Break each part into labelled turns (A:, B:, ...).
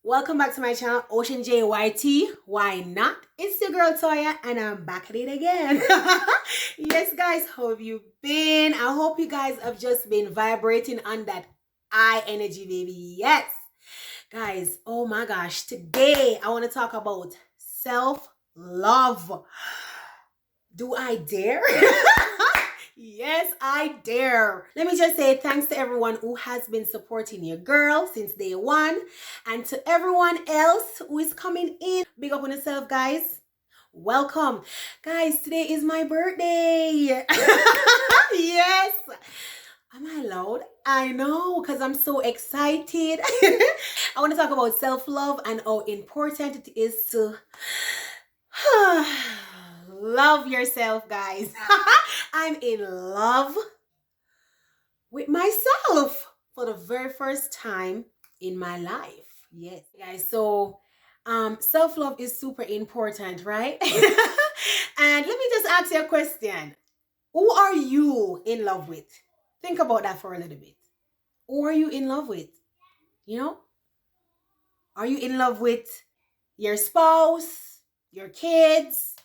A: Welcome back to my channel, Ocean JYT. Why not? It's your girl Toya, and I'm back at it again. Yes, guys, how have you been? I hope you guys have just been vibrating on that eye energy, baby. Yes, guys. Oh my gosh, today I want to talk about self-love. Do I dare? Yes, I dare. Let me just say thanks to everyone who has been supporting your girl since day one. And to everyone else who is coming in. Big up on yourself, guys. Welcome. Guys, today is my birthday. Yes. Am I loud? I know, because I'm so excited. I want to talk about self-love and how important it is to love yourself, guys. I'm in love with myself for the very first time in my life. Yes, guys. So, self-love is super important, right? And let me just ask you a question. Who are you in love with? Think about that for a little bit. Who are you in love with? You know? Are you in love with your spouse, your kids,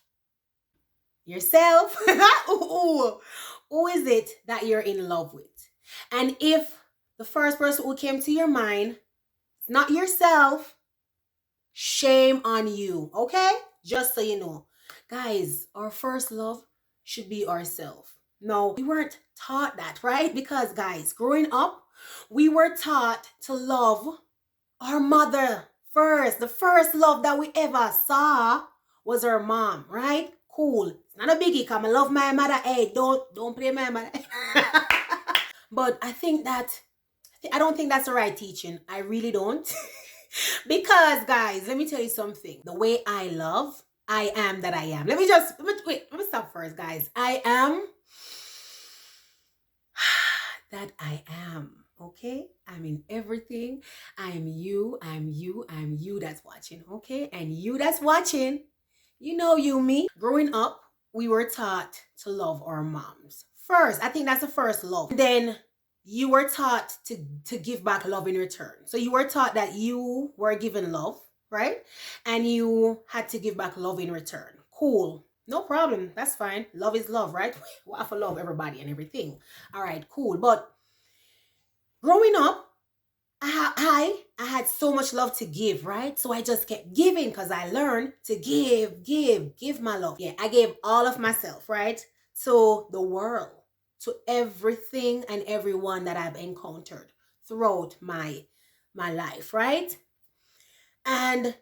A: yourself? Who is it that you're in love with? And if the first person who came to your mind is not yourself, shame on you, okay? Just so you know. Guys, our first love should be ourselves. No, we weren't taught that, right? Because, guys, growing up, we were taught to love our mother first. The first love that we ever saw was our mom, right? Cool. It's not a biggie because I love my mother. Hey, don't play my mother. But I don't think that's the right teaching. I really don't. Because, guys, let me tell you something. The way I love, I am that I am. Let me stop first, guys. I am that I am. Okay? I'm in everything. I'm you that's watching. Okay? And you that's watching, you, me. Growing up, we were taught to love our moms first. I think that's the first love. Then you were taught to give back love in return. So you were taught that you were given love, right? And you had to give back love in return. Cool. No problem. That's fine. Love is love, right? We have to love everybody and everything. All right, cool. But growing up, I had so much love to give, right? So I just kept giving because I learned to give my love. Yeah, I gave all of myself, right? To the world, to everything and everyone that I've encountered throughout my life, right? And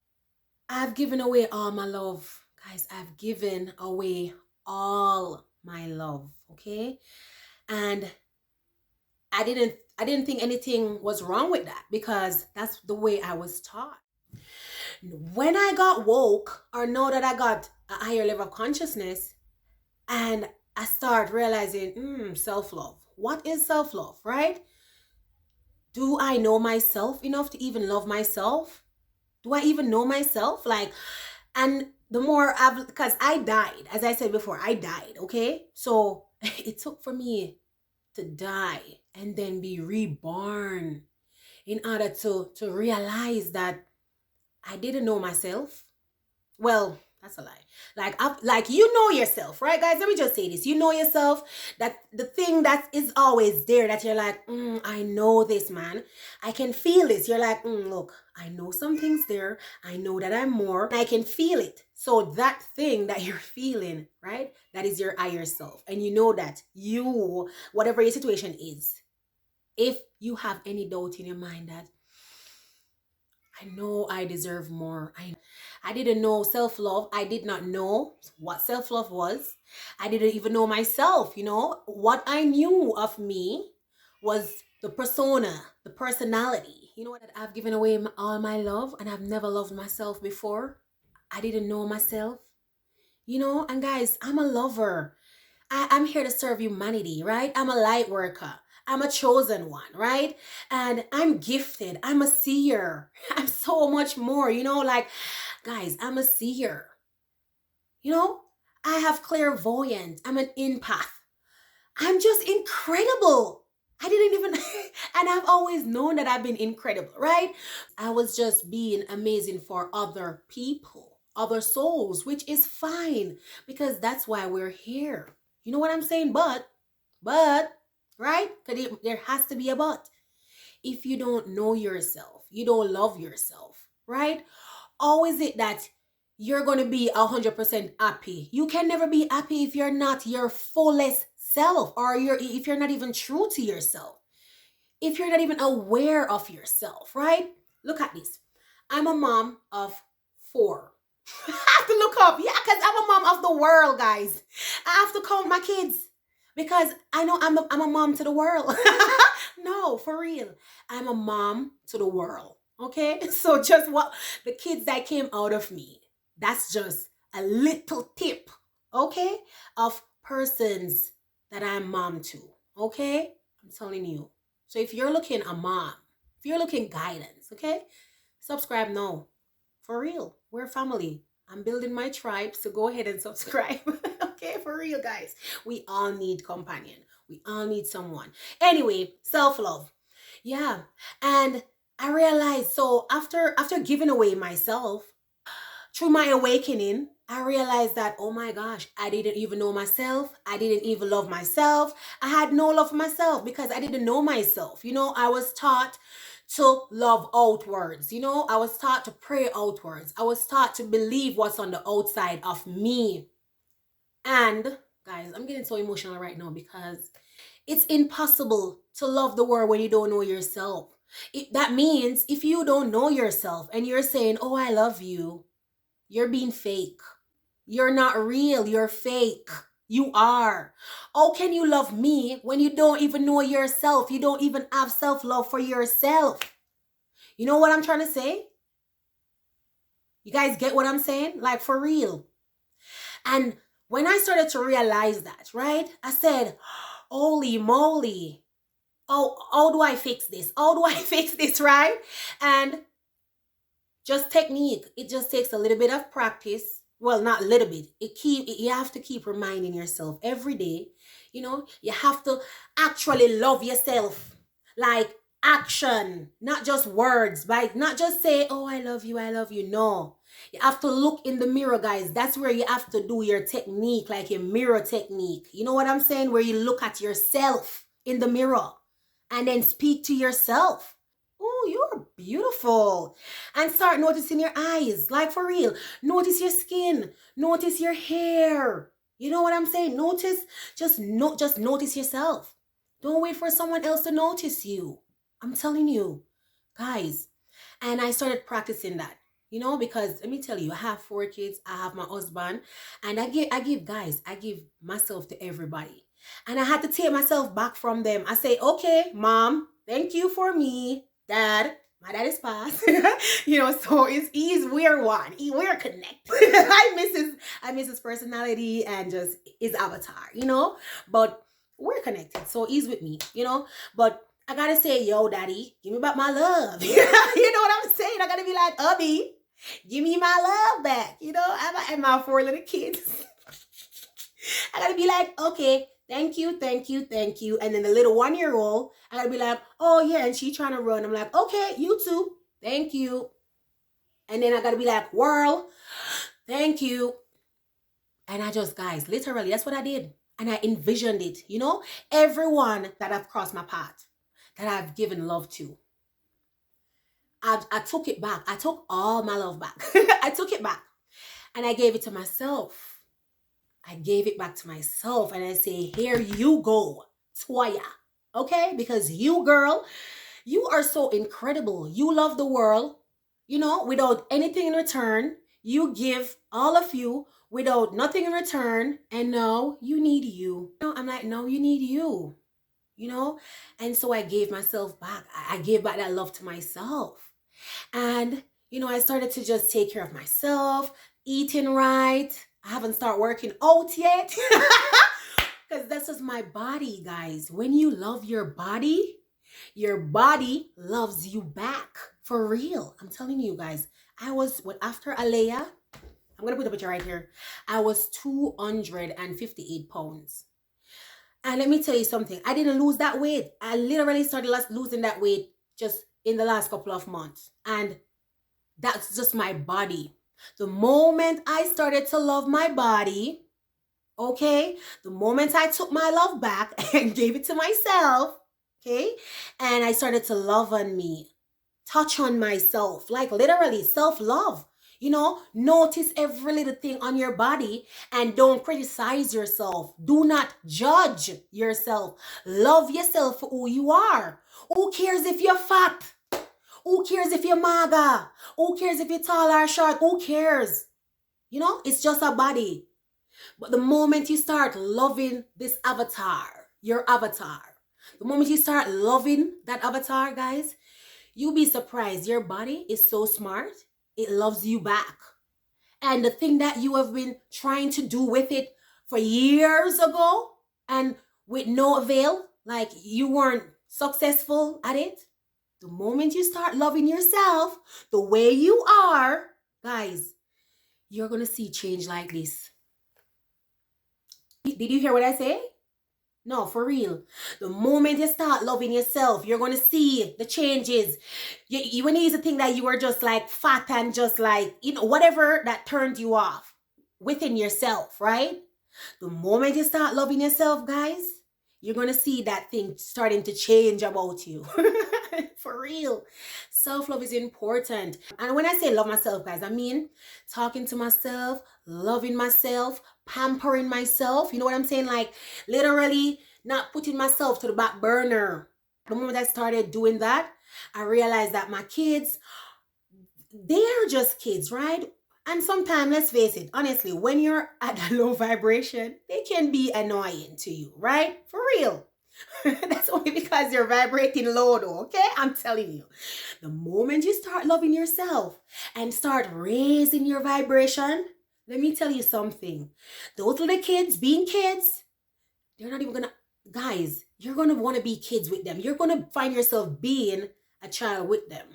A: I've given away all my love. Guys, I've given away all my love, okay? And I didn't think anything was wrong with that because that's the way I was taught. When I got woke or know that I got a higher level of consciousness and I start realizing, self-love. What is self-love, right? Do I know myself enough to even love myself? Do I even know myself? And the more because I died, as I said before, I died, okay? So it took for me to die and then be reborn in order to realize that I didn't know myself. Well, that's a lie. Like you know yourself, right, guys? Let me just say this. You know yourself, that the thing that is always there that you're like, I know this, man. I can feel this. You're like, look, I know something's there. I know that I'm more. I can feel it. So that thing that you're feeling, right? That is your higher self. And you know that you, whatever your situation is, if you have any doubt in your mind that I know I deserve more. I didn't know self-love. I did not know what self-love was. I didn't even know myself, What I knew of me was the persona, the personality. You know what? I've given away all my love and I've never loved myself before. I didn't know myself, And guys, I'm a lover. I'm here to serve humanity, right? I'm a light worker. I'm a chosen one, right? And I'm gifted. I'm a seer. I'm so much more, guys, I'm a seer. I have clairvoyance. I'm an empath. I'm just incredible. I didn't even, and I've always known that I've been incredible, right? I was just being amazing for other people, other souls, which is fine because that's why we're here. You know what I'm saying? But, right? Because there has to be a but. If you don't know yourself, you don't love yourself, right? How is it that you're going to be 100% happy? You can never be happy if you're not your fullest self, or if you're not even true to yourself, if you're not even aware of yourself, right? Look at this. I'm a mom of 4. I have to look up. Yeah, because I'm a mom of the world, guys. I have to count my kids because I know I'm a mom to the world. No, for real. I'm a mom to the world. Okay? So just what the kids that came out of me, that's just a little tip, okay, of persons that I'm mom to. Okay? I'm telling you. So if you're looking a mom, if you're looking guidance, okay, subscribe now. For real, we're family. I'm building my tribe, so go ahead and subscribe. Okay, for real, guys. We all need companion. We all need someone. Anyway, self-love. Yeah. And I realized, so after giving away myself, through my awakening, I realized that, oh my gosh, I didn't even know myself. I didn't even love myself. I had no love for myself because I didn't know myself. I was taught to love outwards. I was taught to pray outwards. I was taught to believe what's on the outside of me. And guys, I'm getting so emotional right now because it's impossible to love the world when you don't know yourself. That means if you don't know yourself and you're saying, oh, I love you, you're being fake. You're not real. You're fake. You are. How can you love me when you don't even know yourself? You don't even have self-love for yourself. You know what I'm trying to say? You guys get what I'm saying? Like, for real. And when I started to realize that, right? I said, holy moly. Oh, how do I fix this? How do I fix this, right? And just technique. It just takes a little bit of practice. Well, not a little bit. You have to keep reminding yourself every day. You have to actually love yourself. Like action, not just words, right? Not just say, oh, I love you, I love you. No. You have to look in the mirror, guys. That's where you have to do your technique, like your mirror technique. You know what I'm saying? Where you look at yourself in the mirror and then speak to yourself. Oh, you're beautiful. And start noticing your eyes, like for real. Notice your skin. Notice your hair. You know what I'm saying? Just notice yourself. Don't wait for someone else to notice you. I'm telling you, guys. And I started practicing that, because let me tell you, I have 4 kids. I have my husband, and I give myself to everybody. And I had to take myself back from them. I say, okay, mom, thank you for me. Dad, my dad is passed. So we're one. We're connected. I miss his personality and just his avatar, but we're connected. So he's with me, but I gotta say, yo, daddy, give me back my love. You know what I'm saying? I gotta be like, hubby, give me my love back. And my 4 little kids. I gotta be like, okay, thank you, thank you, thank you. And then the little 1-year-old, I gotta be like, oh yeah, and she trying to run. I'm like, okay, you too, thank you. And then I gotta be like, world, thank you. And I just, guys, literally, that's what I did. And I envisioned it, everyone that I've crossed my path, that I've given love to. I took it back. I took all my love back. I took it back. And I gave it to myself. I gave it back to myself. And I say, here you go, Toya. Okay? Because you, girl, you are so incredible. You love the world, without anything in return. You give all of you without nothing in return. And now you need you. I'm like, no, you need you. And so I gave myself back. I gave back that love to myself. And, I started to just take care of myself, eating right. I haven't started working out yet. Because that's just my body, guys. When you love your body loves you back. For real. I'm telling you guys. After Alea, I'm going to put the picture right here. I was 258 pounds. And let me tell you something. I didn't lose that weight. I literally started losing that weight just in the last couple of months. And that's just my body. The moment I started to love my body, okay, the moment I took my love back and gave it to myself, okay, and I started to love on me, touch on myself, like literally self-love. Notice every little thing on your body and don't criticize yourself. Do not judge yourself. Love yourself for who you are. Who cares if you're fat? Who cares if you're maga? Who cares if you're tall or short? Who cares? It's just a body. But the moment you start loving this avatar, your avatar, the moment you start loving that avatar, guys, you'll be surprised. Your body is so smart. It loves you back. And the thing that you have been trying to do with it for years ago and with no avail, like you weren't successful at it, the moment you start loving yourself the way you are, guys, you're going to see change like this. Did you hear what I say? No, for real. The moment you start loving yourself, you're going to see the changes. When you used to think that you were just like fat and just like, whatever that turned you off within yourself, right? The moment you start loving yourself, guys, you're going to see that thing starting to change about you. For real. Self-love is important. And when I say love myself, guys, I mean talking to myself, loving myself, pampering myself. You know what I'm saying? Like literally not putting myself to the back burner. The moment I started doing that, I realized that my kids, they are just kids, right? And sometimes, let's face it, honestly, when you're at a low vibration, they can be annoying to you, right? For real. That's only because you're vibrating low though, okay? I'm telling you. The moment you start loving yourself and start raising your vibration, let me tell you something. Those little kids, being kids, they're not even gonna, guys, you're gonna wanna be kids with them. You're gonna find yourself being a child with them.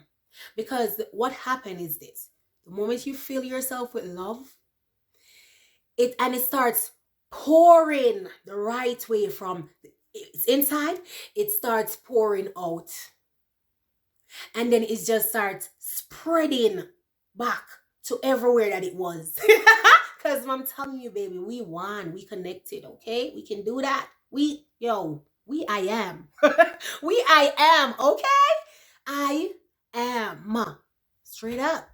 A: Because what happened is this. The moment you fill yourself with love, it starts pouring the right way from it's inside, it starts pouring out. And then it just starts spreading back to everywhere that it was. Because I'm telling you, baby, we won. We connected, okay? We can do that. I am. I am, okay? I am. Straight up.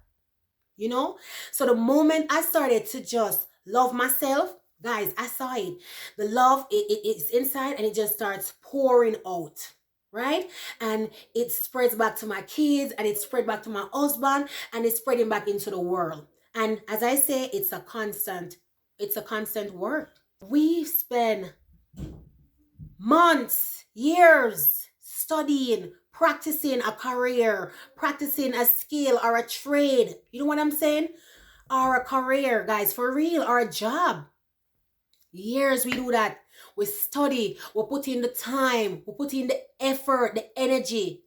A: So the moment I started to just love myself, guys, I saw it. The love, it's inside and it just starts pouring out, right? And it spreads back to my kids and it spread back to my husband and it's spreading back into the world. And as I say, it's a constant work. We spend months, years studying, practicing a career, practicing a skill or a trade. You know what I'm saying? Or a career, guys, for real, or a job. Years we do that. We study, we put in the time, we put in the effort, the energy.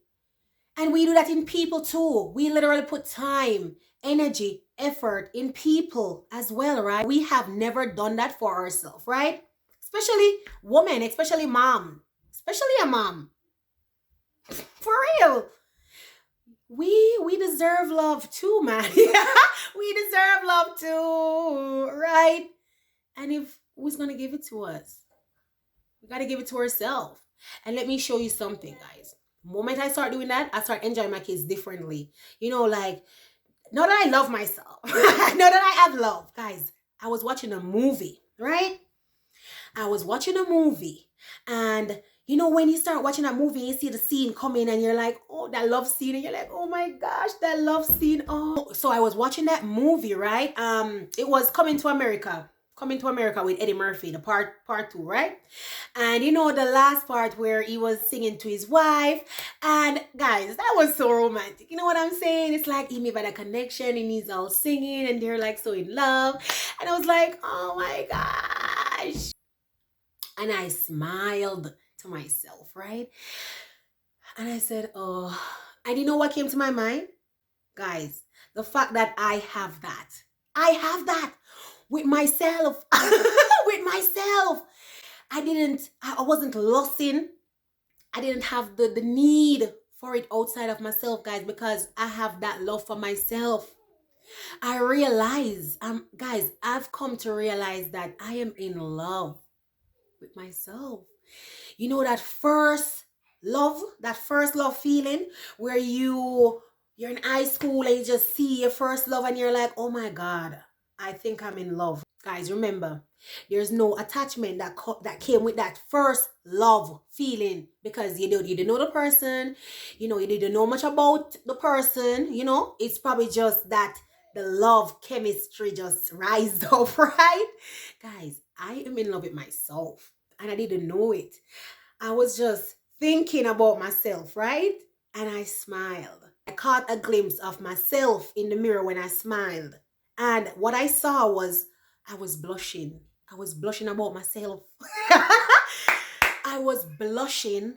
A: And we do that in people too. We literally put time, energy, effort in people as well, right? We have never done that for ourselves, right? Especially women, especially mom, especially a mom. For real. We deserve love too, man. We deserve love too, right? And if who's gonna give it to us? We gotta give it to ourselves. And let me show you something, guys. The moment I start doing that, I start enjoying my kids differently. Like, now that I love myself, now that I have love, guys, I was watching a movie, right? I was watching a movie, and when you start watching that movie, you see the scene coming and you're like, oh, that love scene. And you're like, oh my gosh, that love scene. Oh, so I was watching that movie, right? It was Coming to America with Eddie Murphy, the part 2, right? And the last part where he was singing to his wife. And guys, that was so romantic. You know what I'm saying? It's like he made a connection and he's all singing and they're like so in love. And I was like, oh my gosh. And I smiled to myself, right? And I said, oh, and you know what came to my mind? Guys, the fact that I have that with myself, with myself. I wasn't lusting. I didn't have the need for it outside of myself, guys, because I have that love for myself. I realize, guys, I've come to realize that I am in love with myself. You know that first love feeling where you're in high school and you just see your first love and you're like, oh my God, I think I'm in love. Guys, remember, there's no attachment that came with that first love feeling because you didn't know the person, you didn't know much about the person, it's probably just that the love chemistry just rised up, right? Guys, I am in love with myself and I didn't know it. I was just thinking about myself, right? And I smiled. I caught a glimpse of myself in the mirror when I smiled. And what I saw was I was blushing. I was blushing about myself. I was blushing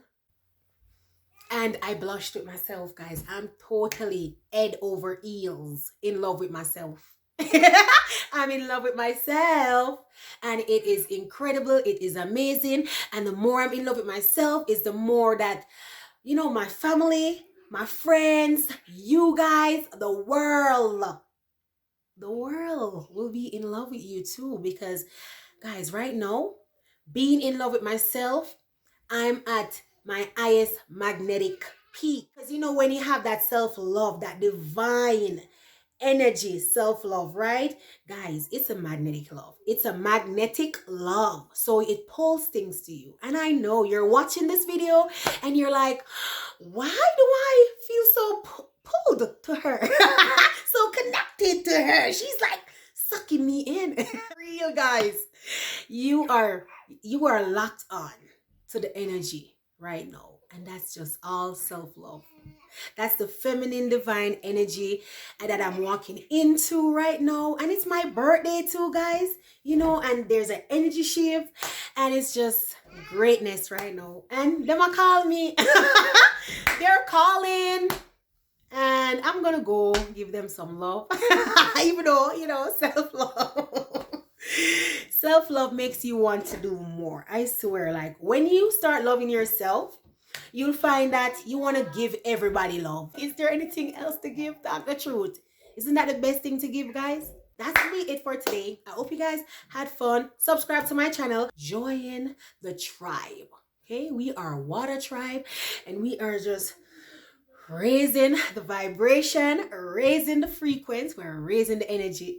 A: and I blushed with myself, guys. I'm totally head over heels in love with myself. I'm in love with myself and it is incredible. It is amazing. And the more I'm in love with myself is the more that, my family, my friends, you guys, the world will be in love with you too. Because, guys, right now, being in love with myself, I'm at my highest magnetic peak. Because, when you have that self-love, that divine energy, self-love, right? Guys, it's a magnetic love. It's a magnetic love. So it pulls things to you. And I know you're watching this video and you're like, why do I feel so pulled to her? So connected to her. She's like sucking me in. Real, guys. You are locked on to the energy right now. And that's just all self-love. That's the feminine divine energy that I'm walking into right now. And it's my birthday too, guys. And there's an energy shift. And it's just greatness right now. And them are calling me. They're calling. And I'm going to go give them some love. Even though, self-love. Self-love makes you want to do more. I swear, like when you start loving yourself, you'll find that you want to give everybody love. Is there anything else to give? That's the truth. Isn't that the best thing to give, guys? That's really it for today. I hope you guys had fun. Subscribe to my channel. Join the tribe. Okay, we are Water Tribe and we are just raising the vibration, raising the frequency, we're raising the energy.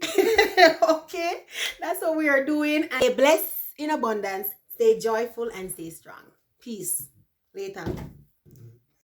A: Okay, that's what we are doing. And stay blessed in abundance, stay joyful and stay strong. Peace. Later.